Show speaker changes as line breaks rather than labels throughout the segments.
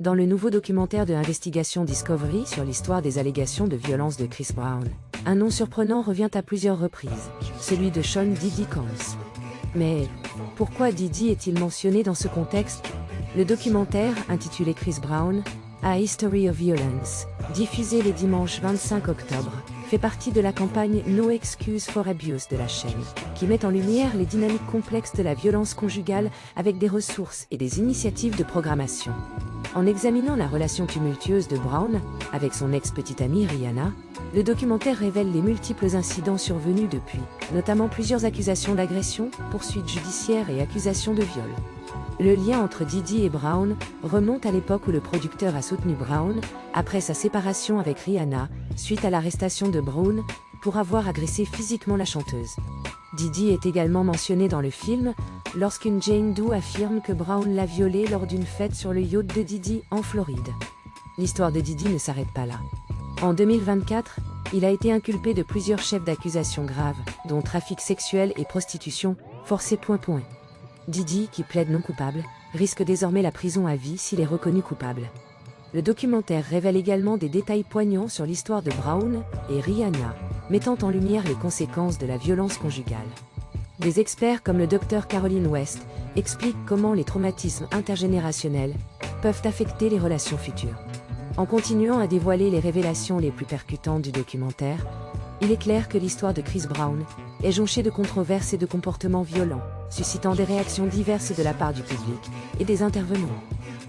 Dans le nouveau documentaire de Investigation Discovery sur l'histoire des allégations de violence de Chris Brown, un nom surprenant revient à plusieurs reprises, celui de Sean Diddy Combs. Mais pourquoi Diddy est-il mentionné dans ce contexte? Le documentaire, intitulé Chris Brown, A History of Violence, diffusé les dimanches 25 octobre, fait partie de la campagne No Excuse for Abuse de la chaîne, qui met en lumière les dynamiques complexes de la violence conjugale avec des ressources et des initiatives de programmation. En examinant la relation tumultueuse de Brown avec son ex-petite amie Rihanna, le documentaire révèle les multiples incidents survenus depuis, notamment plusieurs accusations d'agression, poursuites judiciaires et accusations de viol. Le lien entre Diddy et Brown remonte à l'époque où le producteur a soutenu Brown, après sa séparation avec Rihanna, suite à l'arrestation de Brown, pour avoir agressé physiquement la chanteuse. Diddy est également mentionné dans le film, lorsqu'une Jane Doe affirme que Brown l'a violée lors d'une fête sur le yacht de Diddy en Floride. L'histoire de Diddy ne s'arrête pas là. En 2024, il a été inculpé de plusieurs chefs d'accusation graves, dont trafic sexuel et prostitution forcée. Diddy, qui plaide non coupable, risque désormais la prison à vie s'il est reconnu coupable. Le documentaire révèle également des détails poignants sur l'histoire de Brown et Rihanna, mettant en lumière les conséquences de la violence conjugale. Des experts comme le docteur Caroline West expliquent comment les traumatismes intergénérationnels peuvent affecter les relations futures. En continuant à dévoiler les révélations les plus percutantes du documentaire, il est clair que l'histoire de Chris Brown est jonchée de controverses et de comportements violents, suscitant des réactions diverses de la part du public et des intervenants.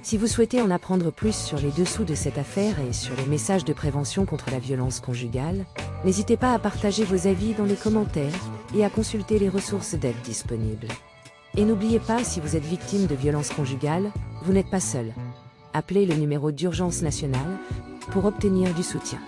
Si vous souhaitez en apprendre plus sur les dessous de cette affaire et sur les messages de prévention contre la violence conjugale, n'hésitez pas à partager vos avis dans les commentaires et à consulter les ressources d'aide disponibles. Et n'oubliez pas, si vous êtes victime de violences conjugales, vous n'êtes pas seul. Appelez le numéro d'urgence nationale pour obtenir du soutien.